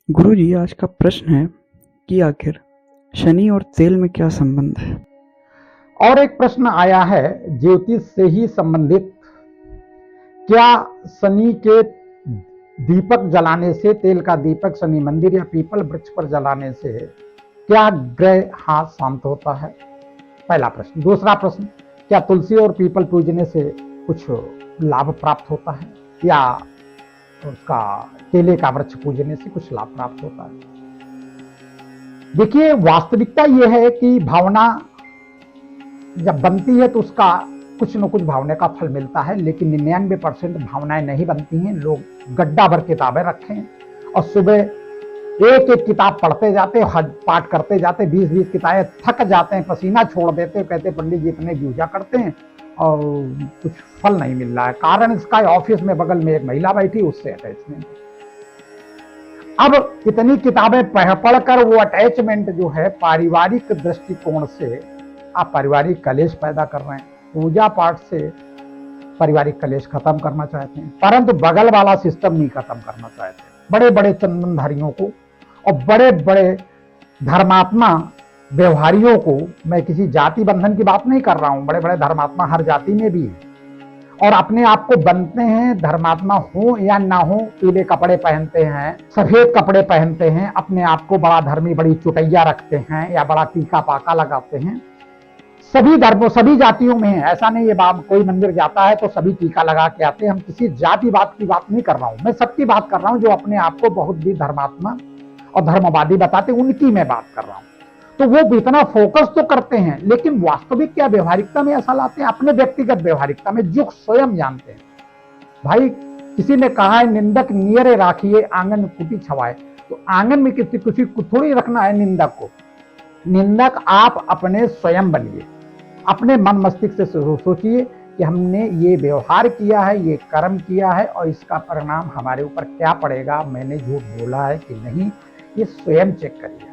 गुरुजी, आज का प्रश्न है कि आखिर शनि और तेल में क्या संबंध है। और एक प्रश्न आया है ज्योतिष से ही संबंधित, क्या शनि के दीपक जलाने से, तेल का दीपक शनि मंदिर या पीपल वृक्ष पर जलाने से क्या ग्रह हाथ शांत होता है? पहला प्रश्न। दूसरा प्रश्न, क्या तुलसी और पीपल पूजने से कुछ लाभ प्राप्त होता है या उसका केले का वृक्ष पूजने से कुछ लाभ प्राप्त होता है? देखिए, वास्तविकता यह है कि भावना जब बनती है तो उसका कुछ न कुछ भावना का फल मिलता है, लेकिन 99% भावनाएं नहीं बनती हैं। लोग गड्ढा भर किताबें रखें और सुबह एक एक किताब पढ़ते जाते, पाठ करते जाते, 20-20 किताबें, थक जाते हैं, पसीना छोड़ देते, कहते पंडित जी इतने पूजा करते हैं और कुछ फल नहीं मिल रहा है। कारण इसका ऑफिस में बगल में एक महिला बैठी, उससे अटैचमेंट। अब इतनी किताबें पढ़कर वो अटैचमेंट जो है, पारिवारिक दृष्टिकोण से आप पारिवारिक कलेश पैदा कर रहे हैं। पूजा पाठ से पारिवारिक कलेश खत्म करना चाहते हैं, परंतु बगल वाला सिस्टम नहीं खत्म करना चाहते। बड़े बड़े चंदनधारियों को और बड़े बड़े धर्मात्मा व्यवहारियों को, मैं किसी जाति बंधन की बात नहीं कर रहा हूं, बड़े बड़े धर्मात्मा हर जाति में भी है और अपने आप को बनते हैं, धर्मात्मा हो या ना हो, पीले कपड़े पहनते हैं, सफेद कपड़े पहनते हैं, अपने आप को बड़ा धर्मी, बड़ी चुटैया रखते हैं या बड़ा टीका पाका लगाते हैं। सभी धर्मों, सभी जातियों में है, ऐसा नहीं है। बाप कोई मंदिर जाता है तो सभी टीका लगा के आते हैं। हम किसी जातिवाद की बात नहीं कर रहा हूं, मैं सबकी बात कर रहा हूं जो अपने आप को बहुत भी धर्मात्मा और धर्मवादी बताते, उनकी मैं बात कर रहा हूं। तो वो इतना फोकस तो करते हैं, लेकिन वास्तविक क्या व्यवहारिकता में ऐसा लाते हैं, अपने व्यक्तिगत व्यवहारिकता में, जो स्वयं जानते हैं। भाई, किसी ने कहा है निंदक नियरे राखिए आंगन में कुटी छवाए, तो आंगन में किसी को थोड़ी रखना है निंदक को। निंदक आप अपने स्वयं बनिए, अपने मन मस्तिष्क से सोचिए कि हमने ये व्यवहार किया है, ये कर्म किया है और इसका परिणाम हमारे ऊपर क्या पड़ेगा, मैंने झूठ बोला है कि नहीं, ये स्वयं चेक करिए।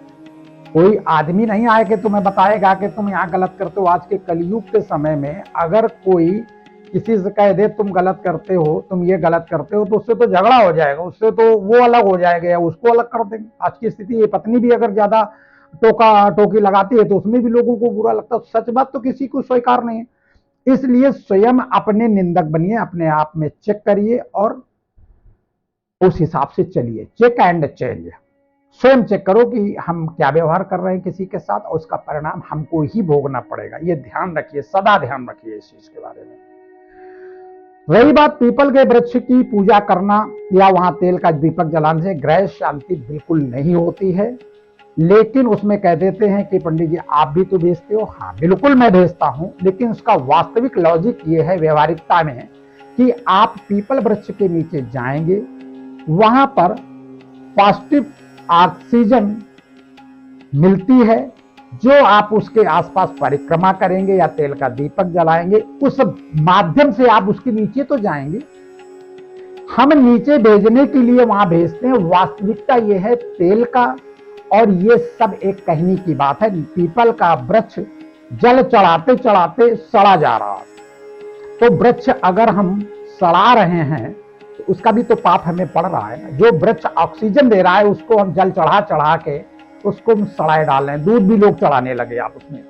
कोई आदमी नहीं आए कि तुम्हें बताएगा कि तुम यहाँ गलत करते हो। आज के कलयुग के समय में अगर कोई किसी से कह दे तुम गलत करते हो, तुम ये गलत करते हो, तो उससे तो झगड़ा हो जाएगा, उससे तो वो अलग हो जाएगा या उसको अलग कर देंगे। आज की स्थिति ये, पत्नी भी अगर ज्यादा टोका टोकी लगाती है तो उसमें भी लोगों को बुरा लगता है। सच बात तो किसी को स्वीकार नहीं है। इसलिए स्वयं अपने निंदक बनिए, अपने आप में चेक करिए और उस हिसाब से चलिए। चेक एंड चेंज, स्वयं चेक करो कि हम क्या व्यवहार कर रहे हैं किसी के साथ और उसका परिणाम हमको ही भोगना पड़ेगा। ये ध्यान रखिए, सदा ध्यान रखिए इस चीज के बारे में। रही बात पीपल के वृक्ष की पूजा करना या वहां तेल का दीपक जलाने से ग्रह शांति बिल्कुल नहीं होती है, लेकिन उसमें कह देते हैं कि पंडित जी आप भी तो भेजते हो। हाँ बिल्कुल मैं भेजता हूं, लेकिन उसका वास्तविक लॉजिक ये है व्यवहारिकता में कि आप पीपल वृक्ष के नीचे जाएंगे, वहां पर पॉजिटिव ऑक्सीजन मिलती है, जो आप उसके आसपास परिक्रमा करेंगे या तेल का दीपक जलाएंगे, उस माध्यम से आप उसके नीचे तो जाएंगे। हम नीचे भेजने के लिए वहां भेजते हैं, वास्तविकता यह है तेल का, और ये सब एक कहने की बात है। पीपल का वृक्ष जल चढ़ाते चढ़ाते सड़ा जा रहा है, तो वृक्ष अगर हम सड़ा रहे हैं तो उसका भी तो पाप हमें पड़ रहा है ना। जो वृक्ष ऑक्सीजन दे रहा है उसको हम जल चढ़ा चढ़ा के उसको हम सड़ाए डाल रहे हैं। दूध भी लोग चढ़ाने लगे आप उसमें,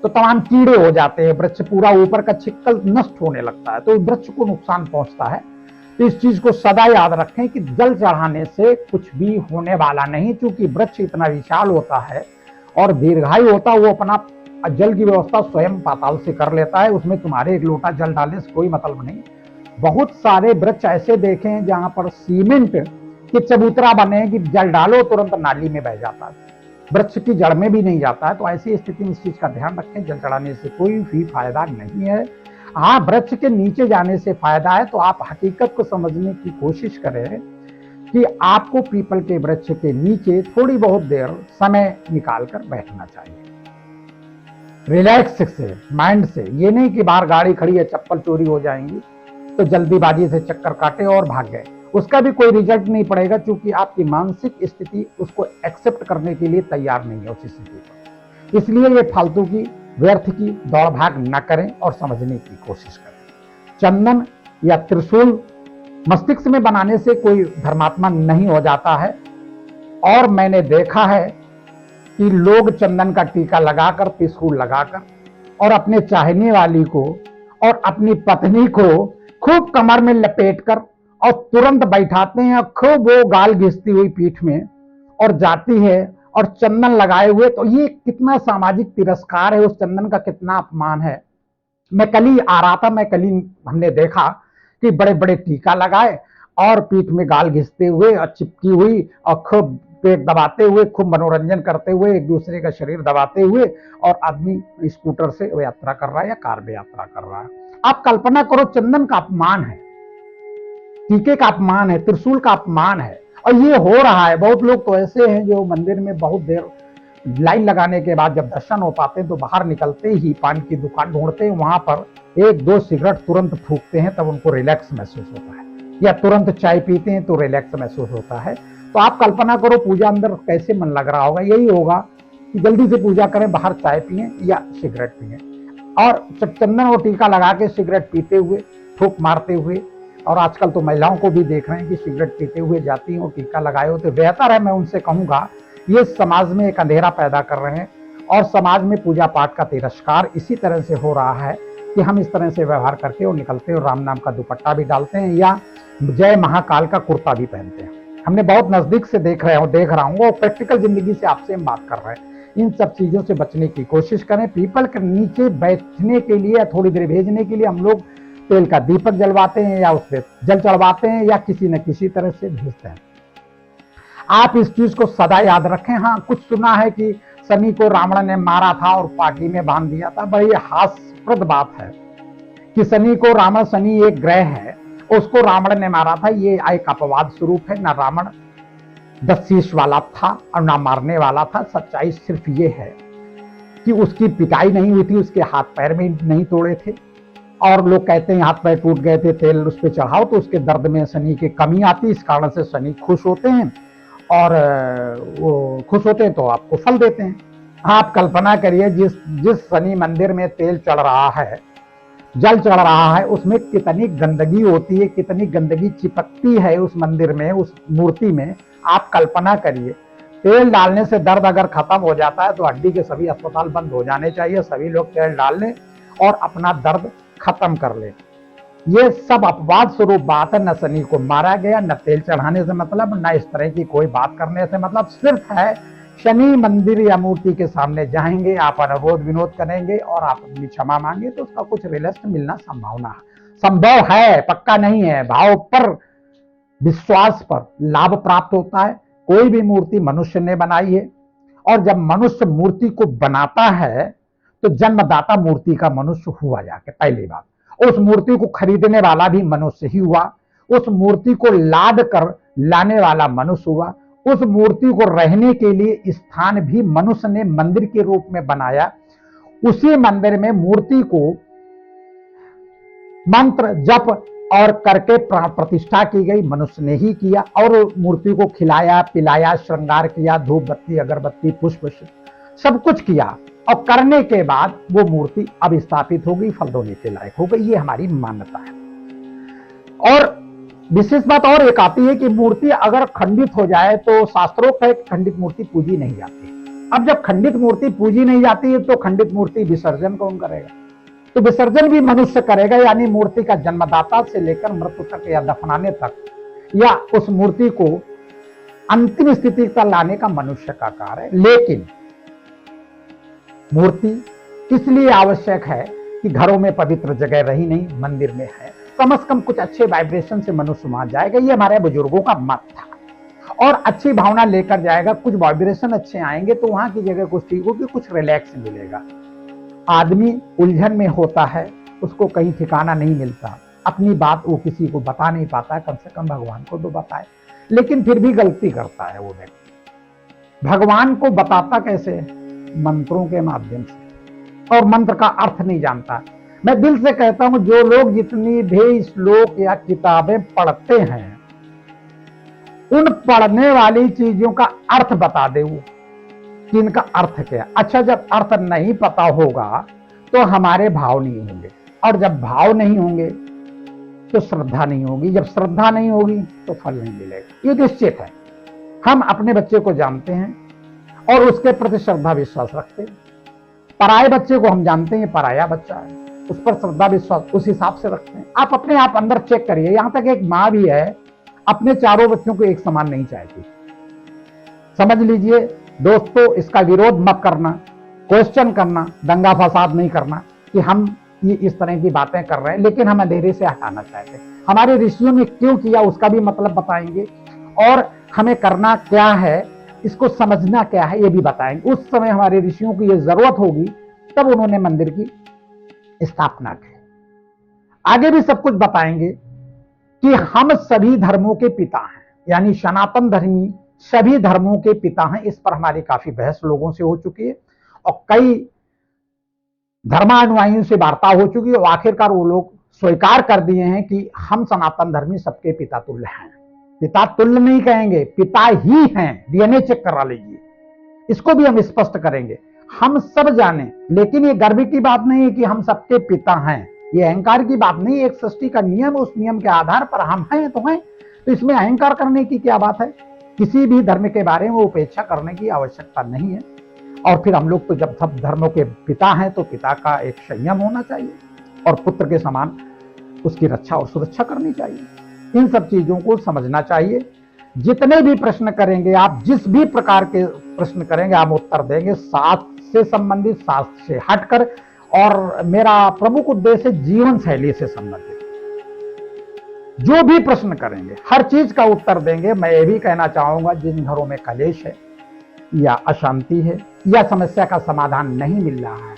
तो तमाम कीड़े हो जाते हैं, वृक्ष पूरा ऊपर का छिक्कल नष्ट होने लगता है, तो वृक्ष को नुकसान पहुंचता है। तो इस चीज को सदा याद रखें कि जल चढ़ाने से कुछ भी होने वाला नहीं, क्योंकि वृक्ष इतना विशाल होता है और दीर्घायु होता है। वो अपना जल की व्यवस्था स्वयं पाताल से कर लेता है, उसमें तुम्हारे एक लोटा जल डालने से कोई मतलब नहीं। बहुत सारे वृक्ष ऐसे देखे हैं जहां पर सीमेंट के चबूतरा बने कि जल डालो तुरंत नाली में बह जाता है, वृक्ष की जड़ में भी नहीं जाता है। तो ऐसी स्थिति में इस चीज का ध्यान रखें, जल चढ़ाने से कोई भी फायदा नहीं है। हाँ, वृक्ष के नीचे जाने से फायदा है, तो आप हकीकत को समझने की कोशिश करें कि आपको पीपल के वृक्ष के नीचे थोड़ी बहुत देर समय निकालकर बैठना चाहिए, रिलैक्स से, माइंड से। ये नहीं कि बाहर गाड़ी खड़ी है, चप्पल चोरी हो जाएंगी तो जल्दीबाजी से चक्कर काटे और भाग गए, उसका भी कोई रिजल्ट नहीं पड़ेगा, क्योंकि आपकी मानसिक स्थिति उसको एक्सेप्ट करने के लिए तैयार नहीं है उस स्थिति पर। इसलिए ये फालतू की, व्यर्थ की दौड़ भाग न करें और समझने की कोशिश करें। चंदन या त्रिशूल मस्तिष्क में बनाने से कोई धर्मात्मा नहीं हो जाता है, और मैंने देखा है कि लोग चंदन का टीका लगाकर, त्रिशूल लगाकर और अपने चाहने वाली को और अपनी पत्नी को खूब कमर में लपेटकर और तुरंत बैठाते हैं और खूब वो गाल घिसती हुई पीठ में और जाती है और चंदन लगाए हुए। तो ये कितना सामाजिक तिरस्कार है, उस चंदन का कितना अपमान है। मैं कल ही आ रहा था, हमने देखा कि बड़े बड़े टीका लगाए और पीठ में गाल घिसते हुए और चिपकी हुई और खूब पेट दबाते हुए, खूब मनोरंजन करते हुए, एक दूसरे का शरीर दबाते हुए, और आदमी स्कूटर से यात्रा कर रहा है या कार में यात्रा कर रहा है। आप कल्पना करो, चंदन का अपमान है, टीके का अपमान है, त्रिशूल का अपमान है, और ये हो रहा है। बहुत लोग तो ऐसे हैं जो मंदिर में बहुत देर लाइन लगाने के बाद जब दर्शन हो पाते हैं तो बाहर निकलते ही पान की दुकान ढूंढते हैं, वहां पर एक दो सिगरेट तुरंत फूकते हैं, तब उनको रिलैक्स महसूस होता है, या तुरंत चाय पीते हैं तो रिलैक्स महसूस होता है। तो आप कल्पना करो पूजा अंदर कैसे मन लग रहा होगा। यही होगा कि जल्दी से पूजा करें, बाहर चाय पिए या सिगरेट पिए, और चंदन और टीका लगा के सिगरेट पीते हुए, फूक मारते हुए, और आजकल तो महिलाओं को भी देख रहे हैं कि सिगरेट पीते हुए जाती हैं और टीका लगाए हो। तो बेहतर है, मैं उनसे कहूंगा, ये समाज में एक अंधेरा पैदा कर रहे हैं और समाज में पूजा पाठ का तिरस्कार इसी तरह से हो रहा है कि हम इस तरह से व्यवहार करके और निकलते हैं और राम नाम का दुपट्टा भी डालते हैं या जय महाकाल का कुर्ता भी पहनते हैं। हमने बहुत नजदीक से देख रहा हूँ और प्रैक्टिकल जिंदगी से आपसे हम बात कर रहे हैं। इन सब चीजों से बचने की कोशिश करें। पीपल के नीचे बैठने के लिए या थोड़ी देर भेजने के लिए हम लोग तेल का दीपक जलवाते हैं या उस पर जल चढ़वाते हैं या किसी न किसी तरह से भेजते हैं। आप इस चीज को सदा याद रखें। हाँ, कुछ सुना है कि शनि को रावण ने मारा था और पार्टी में बांध दिया था। बड़ी हास्यास्पद बात है कि शनि एक ग्रह है, उसको रावण ने मारा था। ये एक अपवाद स्वरूप है। ना रावण 10 शीश वाला था और ना मारने वाला था। सच्चाई सिर्फ ये है कि उसकी पिटाई नहीं हुई थी, उसके हाथ पैर में नहीं तोड़े थे, और लोग कहते हैं हाथ पैर टूट गए थे, तेल उस पर चढ़ाओ तो उसके दर्द में शनि की कमी आती। इस कारण से शनि खुश होते हैं और वो खुश होते हैं तो आपको फल देते हैं। आप कल्पना करिए, जिस शनि मंदिर में तेल चढ़ रहा है, जल चढ़ रहा है, उसमें कितनी गंदगी होती है, कितनी गंदगी चिपकती है उस मंदिर में, उस मूर्ति में। आप कल्पना करिए, तेल डालने से दर्द अगर खत्म हो जाता है तो हड्डी के सभी अस्पताल बंद हो जाने चाहिए। सभी लोग तेल डाल लें और अपना दर्द खत्म कर ले। ये सब अपवाद स्वरूप बात है। न शनि को मारा गया, न तेल चढ़ाने से मतलब, न इस तरह की कोई बात करने से मतलब। सिर्फ है शनि मंदिर या मूर्ति के सामने जाएंगे, आप अनुरोध विनोद करेंगे और आप अपनी क्षमा मांगे तो उसका कुछ रिजल्ट मिलना संभव है, पक्का नहीं है। भाव पर, विश्वास पर लाभ प्राप्त होता है। कोई भी मूर्ति मनुष्य ने बनाई है, और जब मनुष्य मूर्ति को बनाता है तो जन्मदाता मूर्ति का मनुष्य हुआ जाके पहली बात। उस मूर्ति को खरीदने वाला भी मनुष्य ही हुआ, उस मूर्ति को लाद कर लाने वाला मनुष्य हुआ, उस मूर्ति को रहने के लिए स्थान भी मनुष्य ने मंदिर के रूप में बनाया। उसी मंदिर में मूर्ति को मंत्र जप और करके प्रतिष्ठा की गई, मनुष्य ने ही किया, और मूर्ति को खिलाया पिलाया, श्रृंगार किया, धूप बत्ती अगरबत्ती पुष्प सब कुछ किया, और करने के बाद वो मूर्ति अब स्थापित हो गई, फल देने के लायक हो गई। ये हमारी मान्यता है। और विशेष बात और एक आती है कि मूर्ति अगर खंडित हो जाए तो शास्त्रोक्त है, खंडित मूर्ति पूजी नहीं जाती। अब जब खंडित मूर्ति पूजी नहीं जाती है तो खंडित मूर्ति विसर्जन कौन करेगा? तो विसर्जन भी मनुष्य करेगा, यानी मूर्ति का जन्मदाता से लेकर मृत्यु तक या दफनाने तक, या उस मूर्ति को अंतिम स्थिति तक लाने का मनुष्य का कार्य है। लेकिन मूर्ति इसलिए आवश्यक है कि घरों में पवित्र जगह रही नहीं, मंदिर में है, कम से कम कुछ अच्छे वाइब्रेशन से मनुष्य वहां जाएगा। ये हमारे बुजुर्गों का मत था, और अच्छी भावना लेकर जाएगा, कुछ वाइब्रेशन अच्छे आएंगे तो वहां की जगह कुछ ठीक होगी, कुछ रिलैक्स मिलेगा। आदमी उलझन में होता है, उसको कहीं ठिकाना नहीं मिलता, अपनी बात वो किसी को बता नहीं पाता, कम से कम भगवान को तो बताए, लेकिन फिर भी गलती करता है वो व्यक्ति। भगवान को बताता कैसे? मंत्रों के माध्यम से, और मंत्र का अर्थ नहीं जानता। मैं दिल से कहता हूं, जो लोग जितनी भी श्लोक या किताबें पढ़ते हैं, उन पढ़ने वाली चीजों का अर्थ बता दे वो कि इनका अर्थ क्या। अच्छा, जब अर्थ नहीं पता होगा तो हमारे भाव नहीं होंगे, और जब भाव नहीं होंगे तो श्रद्धा नहीं होगी, जब श्रद्धा नहीं होगी तो फल नहीं मिलेगा। ये निश्चित है। हम अपने बच्चे को जानते हैं और उसके प्रति श्रद्धा विश्वास रखते हैं। पराये बच्चे को हम जानते हैं पराया बच्चा है, उस पर श्रद्धा विश्वास उस हिसाब से रखते हैं। आप अपने आप अंदर चेक करिए, यहां तक एक माँ भी है अपने चारों बच्चों को एक समान नहीं चाहती। समझ लीजिए दोस्तों, इसका विरोध मत करना, क्वेश्चन करना, दंगा फसाद नहीं करना कि हम ये इस तरह की बातें कर रहे हैं लेकिन हम अंधेरे से हटाना चाहते हैं। हमारे ऋषियों ने क्यों किया उसका भी मतलब बताएंगे और हमें करना क्या है, इसको समझना क्या है ये भी बताएंगे। उस समय हमारे ऋषियों की ये जरूरत होगी तब उन्होंने मंदिर की स्थापना की। आगे भी सब कुछ बताएंगे कि हम सभी धर्मों के पिता हैं, यानी सनातन धर्मी सभी धर्मों के पिता हैं। इस पर हमारी काफी बहस लोगों से हो चुकी है और कई धर्मानुयायियों से वार्ता हो चुकी है और आखिरकार वो लोग स्वीकार कर दिए हैं कि हम सनातन धर्मी सबके पिता तुल्य हैं। पिता तुल्य नहीं कहेंगे, पिता ही हैं। डीएनए चेक करा लीजिए, इसको भी हम स्पष्ट करेंगे। हम सब जाने, लेकिन ये गर्व की बात नहीं है कि हम सबके पिता हैं, ये अहंकार की बात नहीं। एक सृष्टि का नियम, उस नियम के आधार पर हम हैं तो हैं, तो इसमें अहंकार करने की क्या बात है। किसी भी धर्म के बारे में उपेक्षा करने की आवश्यकता नहीं है। और फिर हम लोग तो जब सब धर्मों के पिता हैं तो पिता का एक संयम होना चाहिए और पुत्र के समान उसकी रक्षा और सुरक्षा करनी चाहिए। इन सब चीजों को समझना चाहिए। जितने भी प्रश्न करेंगे आप, जिस भी प्रकार के प्रश्न करेंगे हम उत्तर देंगे, शास्त्र से संबंधित, शास्त्र से हटकर, और मेरा प्रमुख उद्देश्य जीवन शैली से संबंधित जो भी प्रश्न करेंगे हर चीज का उत्तर देंगे। मैं ये भी कहना चाहूंगा, जिन घरों में कलेश है या अशांति है या समस्या का समाधान नहीं मिल रहा है,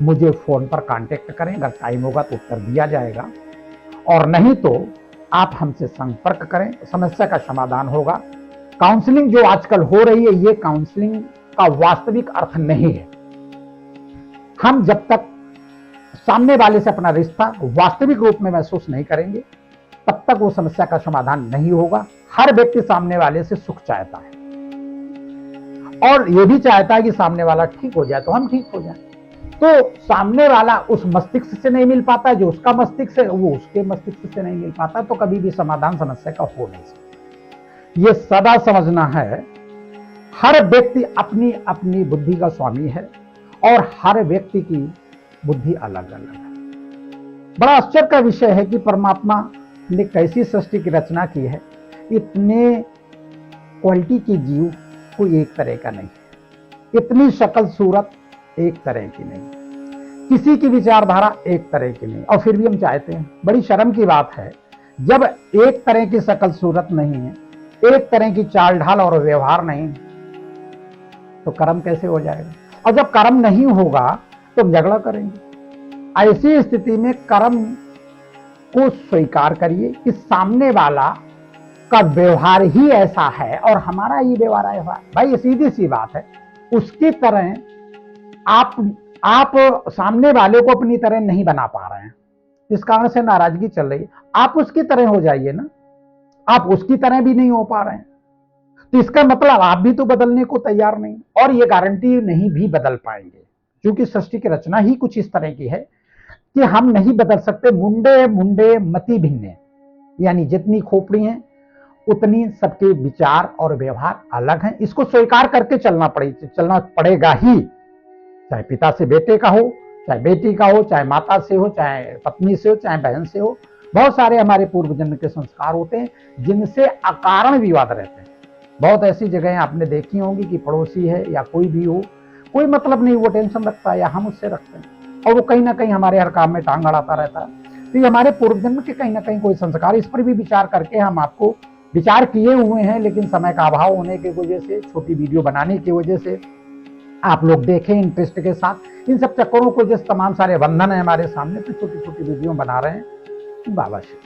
मुझे फोन पर कांटेक्ट करें, अगर टाइम होगा तो उत्तर दिया जाएगा, और नहीं तो आप हमसे संपर्क करें, समस्या का समाधान होगा। काउंसलिंग जो आजकल हो रही है, ये काउंसलिंग का वास्तविक अर्थ नहीं है। हम जब तक सामने वाले से अपना रिश्ता वास्तविक रूप में महसूस नहीं करेंगे तब तक वो समस्या का समाधान नहीं होगा। हर व्यक्ति सामने वाले से सुख चाहता है और ये भी चाहता है कि सामने वाला ठीक हो जाए तो हम ठीक हो जाए। तो सामने वाला उस मस्तिष्क से नहीं मिल पाता, जो उसका मस्तिष्क है वो उसके मस्तिष्क से नहीं मिल पाता, तो कभी भी समाधान समस्या का हो नहीं सकता। ये सदा समझना है, हर व्यक्ति अपनी अपनी बुद्धि का स्वामी है और हर व्यक्ति की बुद्धि अलग अलग है। बड़ा आश्चर्य का विषय है कि परमात्मा ने कैसी सृष्टि की रचना की है। इतने क्वालिटी के जीव कोई एक तरह का नहीं है, इतनी शक्ल सूरत एक तरह की नहीं, किसी की विचारधारा एक तरह की नहीं, और फिर भी हम चाहते हैं। बड़ी शर्म की बात है, जब एक तरह की शक्ल सूरत नहीं है, एक तरह की चाल ढाल और व्यवहार नहीं, तो कर्म कैसे हो जाएगा। और जब कर्म नहीं होगा तो हम झगड़ा करेंगे। ऐसी स्थिति में कर्म को स्वीकार करिए कि सामने वाला का व्यवहार ही ऐसा है और हमारा ही व्यवहार ऐसा है। भाई ये सीधी सी बात है। उसकी तरह आप सामने वाले को अपनी तरह नहीं बना पा रहे हैं, इस कारण से नाराजगी चल रही है। आप उसकी तरह हो जाइए ना, आप उसकी तरह भी नहीं हो पा रहे हैं तो इसका मतलब आप भी तो बदलने को तैयार नहीं, और ये गारंटी नहीं भी बदल पाएंगे, क्योंकि सृष्टि की रचना ही कुछ इस तरह की है कि हम नहीं बदल सकते। मुंडे मुंडे मति भिन्ने, यानी जितनी खोपड़ी है उतनी सबके विचार और व्यवहार अलग हैं। इसको स्वीकार करके चलना पड़ेगा ही, चाहे पिता से बेटे का हो, चाहे बेटी का हो, चाहे माता से हो, चाहे पत्नी से हो, चाहे बहन से हो। बहुत सारे हमारे पूर्व जन्म के संस्कार होते हैं जिनसे अकारण विवाद रहते हैं। बहुत ऐसी जगहें आपने देखी होंगी कि पड़ोसी है या कोई भी हो, कोई मतलब नहीं, वो टेंशन रखता है या हम उससे रखते हैं, और वो कहीं ना कहीं हमारे हर काम में टांग अड़ाता रहता है। तो ये हमारे पूर्व जन्म के कहीं ना कहीं कोई संस्कार, इस पर भी विचार करके हम आपको विचार किए हुए हैं, लेकिन समय का अभाव होने की वजह से, छोटी वीडियो बनाने की वजह से आप लोग देखें इंटरेस्ट के साथ। इन सब चक्करों को जिस तमाम सारे बंधन है हमारे सामने, तो छोटी छोटी वीडियो बना रहे हैं। बाबा श्री